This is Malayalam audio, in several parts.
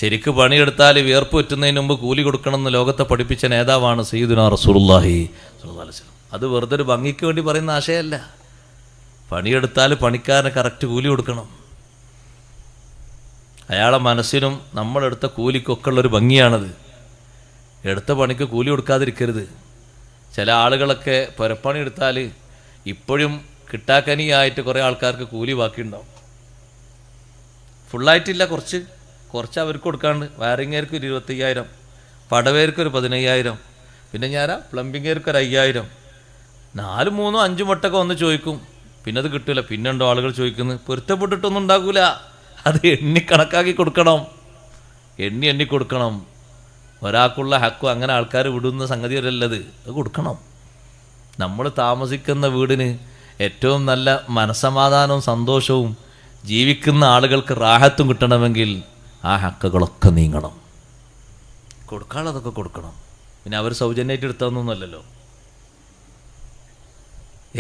ശരിക്ക് പണിയെടുത്താൽ വിയർപ്പ് പറ്റുന്നതിന് മുമ്പ് കൂലി കൊടുക്കണമെന്ന് ലോകത്തെ പഠിപ്പിച്ച നേതാവാണ് സയ്യിദുനാ റസൂലുള്ളാഹി സ്വല്ലല്ലാഹു അലൈഹി വസല്ലം. അത് വെറുതെ ഒരു ഭംഗിക്ക് വേണ്ടി പറയുന്ന ആശയമല്ല. പണിയെടുത്താൽ പണിക്കാരന് കറക്റ്റ് കൂലി കൊടുക്കണം. അയാളെ മനസ്സിനും നമ്മളെടുത്ത കൂലിക്കൊക്കെ ഉള്ളൊരു ഭംഗിയാണത്. എടുത്ത പണിക്ക് കൂലി കൊടുക്കാതിരിക്കരുത്. ചില ആളുകളൊക്കെ പുരപ്പണി എടുത്താൽ ഇപ്പോഴും കിട്ടാക്കനിയായിട്ട് കുറേ ആൾക്കാർക്ക് കൂലി ബാക്കിയുണ്ടാവും. ഫുള്ളായിട്ടില്ല, കുറച്ച് അവർക്ക് കൊടുക്കാണ്ട്. വയറിങ്ങേർക്ക് ഒരു 25,000, പടവേർക്ക് ഒരു 15,000, പിന്നെ പ്ലംബിങ്ങേർക്ക് ഒരു 5,000. 4, 3, 5 വട്ടമൊക്കെ വന്ന് ചോദിക്കും. പിന്നെ അത് കിട്ടില്ല. പിന്നെ ഉണ്ടോ ആളുകൾ ചോദിക്കുന്നത്? പൊരുത്തപ്പെട്ടിട്ടൊന്നും ഉണ്ടാകൂല. അത് എണ്ണി കണക്കാക്കി കൊടുക്കണം, എണ്ണി കൊടുക്കണം. ഒരാൾക്കുള്ള ഹക്കും അങ്ങനെ ആൾക്കാർ വിടുന്ന സംഗതിയല്ലത്. അത് കൊടുക്കണം. നമ്മൾ താമസിക്കുന്ന വീടിന് ഏറ്റവും നല്ല മനസ്സമാധാനവും സന്തോഷവും ജീവിക്കുന്ന ആളുകൾക്ക് റാഹത്തും കിട്ടണമെങ്കിൽ ആ ഹക്കുകളൊക്കെ നീങ്ങണം. കൊടുക്കാനുള്ളതൊക്കെ കൊടുക്കണം. പിന്നെ അവർ സൗജന്യമായിട്ട് എടുത്തതൊന്നുമല്ലല്ലോ.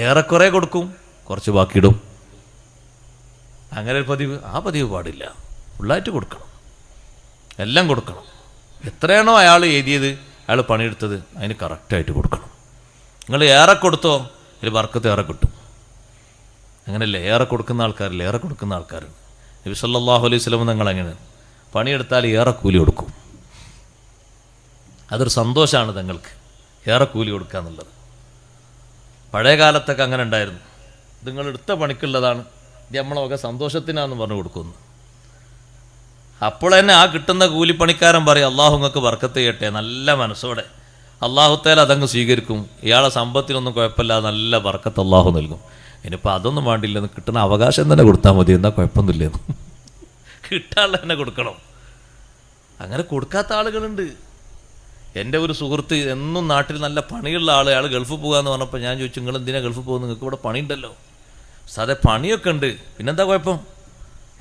ഏറെക്കുറെ കൊടുക്കും, കുറച്ച് ബാക്കിയിടും. അങ്ങനെ ഒരു പതിവ്, ആ പതിവ് പാടില്ല. ഫുള്ളായിട്ട് കൊടുക്കണം, എല്ലാം കൊടുക്കണം. എത്രയാണോ അയാൾ എഴുതിയത്, അയാൾ പണിയെടുത്തത്, അതിന് കറക്റ്റായിട്ട് കൊടുക്കണം. നിങ്ങൾ ഏറെ കൊടുത്തോ, അതിൽ ബർക്കത്ത് ഏറെ കിട്ടും. അങ്ങനെയല്ലേ? ഏറെ കൊടുക്കുന്ന ആൾക്കാരില്ല, ഏറെ കൊടുക്കുന്ന ആൾക്കാരുണ്ട്. നബി സല്ലല്ലാഹു അലൈഹി വസല്ലം നിങ്ങൾ അങ്ങനെ പണിയെടുത്താൽ ഏറെ കൂലി കൊടുക്കും. അതൊരു സന്തോഷമാണ് തങ്ങൾക്ക്, ഏറെ കൂലി കൊടുക്കുക എന്നുള്ളത്. പഴയ കാലത്തൊക്കെ അങ്ങനെ ഉണ്ടായിരുന്നു. നിങ്ങൾ എടുത്ത പണിക്കുള്ളതാണ്, ഇത് നമ്മളെ വക സന്തോഷത്തിനാന്ന് പറഞ്ഞു കൊടുക്കുന്നു. അപ്പോൾ തന്നെ ആ കിട്ടുന്ന കൂലിപ്പണിക്കാരൻ പറയും, അള്ളാഹു നിങ്ങൾക്ക് ബർക്കത്ത് ചെയ്യട്ടെ. നല്ല മനസ്സോടെ അള്ളാഹു തആല അതങ്ങ് സ്വീകരിക്കും. ഇയാളെ സമ്പത്തിനൊന്നും കുഴപ്പമില്ല, നല്ല ബർക്കത്ത് അള്ളാഹു നൽകും. ഇനിയിപ്പോൾ അതൊന്നും വേണ്ടില്ലെന്ന്, കിട്ടുന്ന അവകാശം തന്നെ കൊടുത്താൽ മതി, എന്നാൽ കുഴപ്പമൊന്നുമില്ലെന്ന്. കിട്ടാനുള്ള തന്നെ കൊടുക്കണം. അങ്ങനെ കൊടുക്കാത്ത ആളുകളുണ്ട്. എൻ്റെ ഒരു സുഹൃത്ത് എന്നും നാട്ടിൽ നല്ല പണിയുള്ള അയാൾ ഗൾഫിൽ പോകാമെന്ന് പറഞ്ഞപ്പോൾ ഞാൻ ചോദിച്ചു, നിങ്ങൾ എന്തിനാ ഗൾഫിൽ പോകുന്നത്? നിങ്ങൾക്ക് ഇവിടെ പണിയുണ്ടല്ലോ. സാധേ പണിയൊക്കെ ഉണ്ട്, പിന്നെന്താ കുഴപ്പം?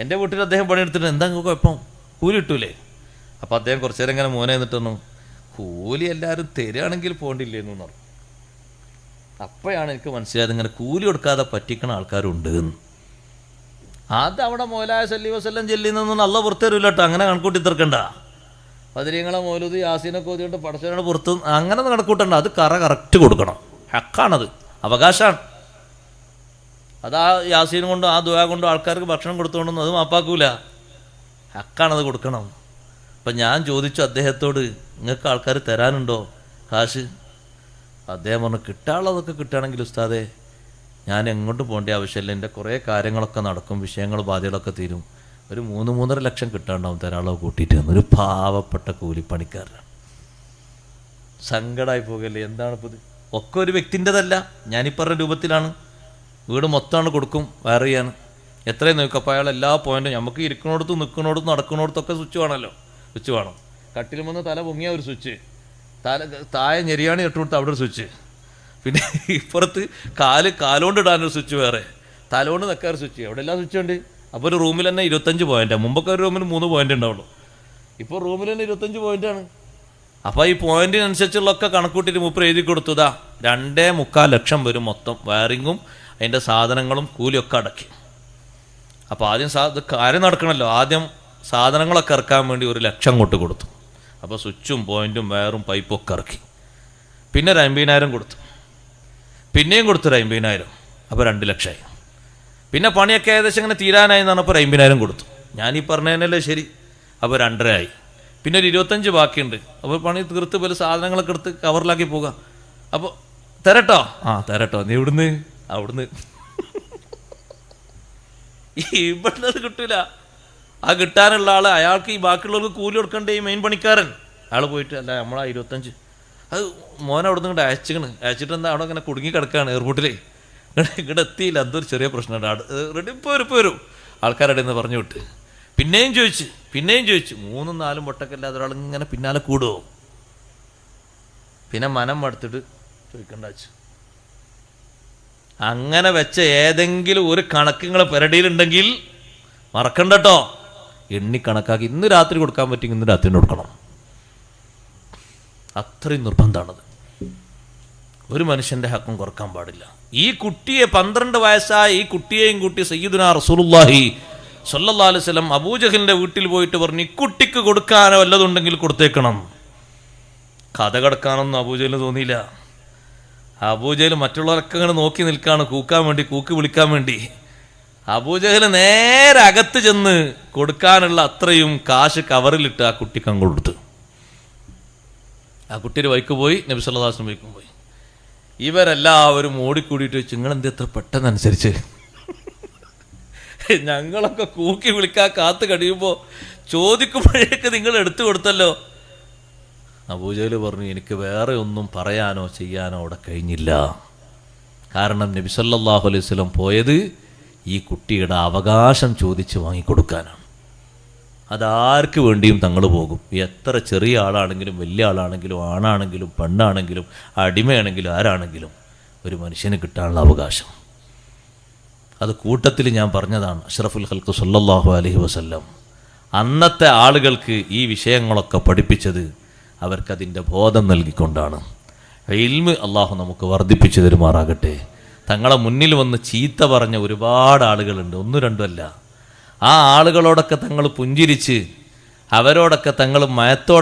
എൻ്റെ വീട്ടിൽ അദ്ദേഹം പണിയെടുത്തിട്ട് എന്താ നിങ്ങൾക്ക് കുഴപ്പം? കൂലി കിട്ടൂലേ? അപ്പോൾ അദ്ദേഹം കുറച്ചു നേരം ഇങ്ങനെ മോനെ എന്നിട്ടൊന്നും, കൂലി എല്ലാവരും തരികയാണെങ്കിൽ പോകണ്ടില്ലേന്ന് പറഞ്ഞു. അപ്പോഴാണ് എനിക്ക് മനസ്സിലായത് ഇങ്ങനെ കൂലി കൊടുക്കാതെ പറ്റിക്കണ ആൾക്കാരുണ്ട് എന്ന്. അത് അവിടെ മൗലായ സല്ലല്ലാഹു അലൈഹി വസല്ലം ചെല്ലുന്നൊന്നും അള്ള പുറത്തു തരില്ല കേട്ടോ. അങ്ങനെ കണക്കൂട്ടി തീർക്കണ്ട. ബദരീങ്ങളെ മൗലൂദ് യാസീനൊക്കെ ഓതിയിട്ട് പടച്ചവനോട് പുറത്ത് അങ്ങനെ ഒന്നും കണക്കൂട്ടണ്ട. അത് കറക്റ്റ് കൊടുക്കണം. ഹക്കാണത്, അവകാശമാണ്. അതാ യാസീൻ കൊണ്ടോ ആ ദുആ കൊണ്ടോ ആൾക്കാർക്ക് ഭക്ഷണം കൊടുത്തുകൊണ്ടൊന്നും അത് മാപ്പാക്കൂല. ഹക്കാണത് കൊടുക്കണം. അപ്പം ഞാൻ ചോദിച്ചു അദ്ദേഹത്തോട്, നിങ്ങൾക്ക് ആൾക്കാർ തരാനുണ്ടോ കാശ്? അദ്ദേഹം പറഞ്ഞു, കിട്ടാനുള്ളതൊക്കെ കിട്ടുകയാണെങ്കിൽ ഉസ്താദേ ഞാൻ എങ്ങോട്ടും പോകേണ്ട ആവശ്യമില്ല, എൻ്റെ കുറേ കാര്യങ്ങളൊക്കെ നടക്കും, വിഷയങ്ങൾ ബാധ്യതകളൊക്കെ തീരും. ഒരു 3-3.5 ലക്ഷം കിട്ടാണ്ടാവും തരാളോ കൂട്ടിയിട്ട്. ഒരു പാവപ്പെട്ട കൂലിപ്പണിക്കാരനാണ്. സങ്കടമായി പോകല്ലേ? എന്താണ് ഇപ്പോൾ ഇത്? ഒക്കെ ഒരു വ്യക്തിൻ്റെതല്ല, ഞാനീ പറഞ്ഞ രൂപത്തിലാണ്. വീട് മൊത്തമാണ് കൊടുക്കും, വയർ ചെയ്യാൻ. എത്രയും നോക്കും. അപ്പോൾ അയാൾ എല്ലാ പോയിൻറ്റും, നമുക്ക് ഇരിക്കണോടത്തും നിൽക്കണോടത്തും നടക്കണോടത്തൊക്കെ സ്വിച്ച് വേണമല്ലോ. സ്വിച്ച് വേണം. കട്ടിലും വന്ന് തല പൊങ്ങിയ ഒരു സ്വിച്ച്, താഴെ ഞെരിയാണി ഇട്ട് കൊടുത്ത് അവിടെ ഒരു സ്വിച്ച്, പിന്നെ ഇപ്പുറത്ത് കാലുകൊണ്ട് ഇടാനൊരു സ്വിച്ച് വേറെ, തലകൊണ്ട് നിൽക്കാറ് സ്വിച്ച്, എവിടെ എല്ലാം സ്വിച്ച് ഉണ്ട്. അപ്പോൾ ഒരു റൂമിൽ തന്നെ 25 പോയിൻ്റാണ്. മുമ്പൊക്കെ ഒരു റൂമിൽ 3 പോയിൻ്റ് ഉണ്ടാവുള്ളൂ. ഇപ്പോൾ റൂമിൽ തന്നെ 25 പോയിൻ്റാണ്. അപ്പോൾ ഈ പോയിൻറ്റിനനുസരിച്ചുള്ളതൊക്കെ കണക്കൂട്ടിയിട്ട് മൂപ്പർ എഴുതി കൊടുത്തതാ 2.25 ലക്ഷം വരും മൊത്തം, വയറിങ്ങും അതിൻ്റെ സാധനങ്ങളും കൂലിയൊക്കെ അടക്കി. അപ്പോൾ ആദ്യം കാര്യം നടക്കണമല്ലോ, ആദ്യം സാധനങ്ങളൊക്കെ ഇറക്കാൻ വേണ്ടി 1 ലക്ഷം കൊണ്ട് കൊടുത്തു. അപ്പോൾ സ്വിച്ചും പോയിൻറ്റും വയറും പൈപ്പും ഒക്കെ ഇറക്കി. പിന്നെ ഒരു 50,000 കൊടുത്തു. പിന്നെയും കൊടുത്തൊരു 50,000. അപ്പോൾ 2 ലക്ഷമായി. പിന്നെ പണിയൊക്കെ ഏകദേശം ഇങ്ങനെ തീരാനായി എന്ന് പറഞ്ഞപ്പോൾ 50,000 കൊടുത്തു. ഞാനീ പറഞ്ഞതിനല്ലേ ശരി. അപ്പോൾ 2.5 ആയി. പിന്നെ ഒരു 25 ബാക്കിയുണ്ട്. അപ്പോൾ പണി തീർത്ത് പോലെ സാധനങ്ങളൊക്കെ എടുത്ത് കവറിലാക്കി പോകാം. അപ്പോൾ തരട്ടോ? ആ തരട്ടോ. നീ ഇവിടുന്ന് അവിടുന്ന് ഇവിടുന്ന് അത് കിട്ടൂല. ആ കിട്ടാനുള്ള ആൾ, അയാൾക്ക് ഈ ബാക്കിയുള്ളവർക്ക് കൂലി കൊടുക്കണ്ടേ? ഈ മെയിൻ പണിക്കാരൻ അയാൾ പോയിട്ട്, അല്ല നമ്മളാ 25 അത് മോനെ അവിടെ നിന്ന് അയച്ചിട്ട് എന്താ അവിടെ ഇങ്ങനെ കുടുങ്ങി കിടക്കുകയാണ് എയർപോർട്ടിലേ. ഇങ്ങോട്ട് എത്തിയില്ല, എന്തൊരു ചെറിയ പ്രശ്നമുണ്ട്. റെഡി ഇപ്പോൾ വരും ആൾക്കാരുടെ നിന്ന് പറഞ്ഞു വിട്ട്. പിന്നെയും ചോദിച്ച് 3-4 വട്ടമൊക്കെ അല്ലാതെ ഒരാൾ ഇങ്ങനെ പിന്നാലെ കൂടുമോ? പിന്നെ മനം മടുത്തിട്ട് ചോദിക്കണ്ട വെച്ചു. അങ്ങനെ വെച്ച ഏതെങ്കിലും ഒരു കണക്കുങ്ങളെ പെരടിയിലുണ്ടെങ്കിൽ മറക്കണ്ടട്ടോ, എണ്ണി കണക്കാക്കി ഇന്ന് രാത്രി കൊടുക്കാൻ പറ്റുമെങ്കിൽ ഇന്ന് രാത്രി കൊടുക്കണം. അത്രയും നിർബന്ധമാണത്. ഒരു മനുഷ്യൻ്റെ ഹക്കും കുറക്കാൻ പാടില്ല. ഈ കുട്ടിയെ 12 വയസ്സായ ഈ കുട്ടിയെയും കൂട്ടി സയ്യിദുനാ റസൂലുള്ളാഹി സല്ലല്ലാഹു അലൈഹി വസല്ലം അബൂജഹലിന്റെ വീട്ടിൽ പോയിട്ട് പറഞ്ഞു, ഇക്കുട്ടിക്ക് കൊടുക്കാനോ വല്ലതുണ്ടെങ്കിൽ കൊടുത്തേക്കണം. കഥ കടക്കാനൊന്നും അബൂജഹലിന് തോന്നിയില്ല. അബൂജഹൽ മറ്റുള്ളവരൊക്കെ ഇങ്ങനെ നോക്കി നിൽക്കാണ്, കൂക്ക് വിളിക്കാൻ വേണ്ടി. അബൂജഹൽ നേരെ അകത്ത് ചെന്ന് കൊടുക്കാനുള്ള അത്രയും കാശ് കവറിലിട്ട് ആ കുട്ടിക്ക് അങ്ങ് കൊടുത്തു. ആ കുട്ടിയുടെ വൈക്ക് പോയി, നബി സല്ലല്ലാഹു അലൈഹി വസല്ലം വൈക്കും പോയി. ഇവരെല്ലാവരും ഓടിക്കൂടിയിട്ട് വെച്ച്, നിങ്ങളെന്ത് എത്ര പെട്ടെന്നനുസരിച്ച്, ഞങ്ങളൊക്കെ കൂക്കി വിളിക്കാൻ കാത്തു കഴിയുമ്പോൾ ചോദിക്കുമ്പോഴേക്ക് നിങ്ങൾ എടുത്തു കൊടുത്തല്ലോ. അബൂജഹൽ പറഞ്ഞു, എനിക്ക് വേറെ ഒന്നും പറയാനോ ചെയ്യാനോ അവിടെ കഴിഞ്ഞില്ല. കാരണം നബി സല്ലല്ലാഹു അലൈഹി വസല്ലം പോയത് ഈ കുട്ടിയുടെ അവകാശം ചോദിച്ച് വാങ്ങിക്കൊടുക്കാനാണ്. അതാർക്ക് വേണ്ടിയും തങ്ങൾ പോകും. എത്ര ചെറിയ ആളാണെങ്കിലും വലിയ ആളാണെങ്കിലും ആണാണെങ്കിലും പെണ്ണാണെങ്കിലും അടിമയാണെങ്കിലും ആരാണെങ്കിലും ഒരു മനുഷ്യന് കിട്ടാനുള്ള അവകാശം. അത് കൂട്ടത്തിൽ ഞാൻ പറഞ്ഞതാണ്. അഷ്റഫുൽ ഖൽഖ് സല്ലല്ലാഹു അലൈഹി വസല്ലം അന്നത്തെ ആളുകൾക്ക് ഈ വിഷയങ്ങളൊക്കെ പഠിപ്പിച്ചത് അവർക്കതിൻ്റെ ബോധം നൽകിക്കൊണ്ടാണ്. ഇൽമ് അള്ളാഹു നമുക്ക് വർദ്ധിപ്പിച്ചു തരുമാറാകട്ടെ. തങ്ങളെ മുന്നിൽ വന്ന് ചീത്ത പറഞ്ഞ ഒരുപാട് ആളുകളുണ്ട്, ഒന്നും രണ്ടുമല്ല. ആ ആളുകളോടൊക്കെ തങ്ങൾ പുഞ്ചിരിച്ച് അവരോടൊക്കെ തങ്ങൾ മയത്തോടെ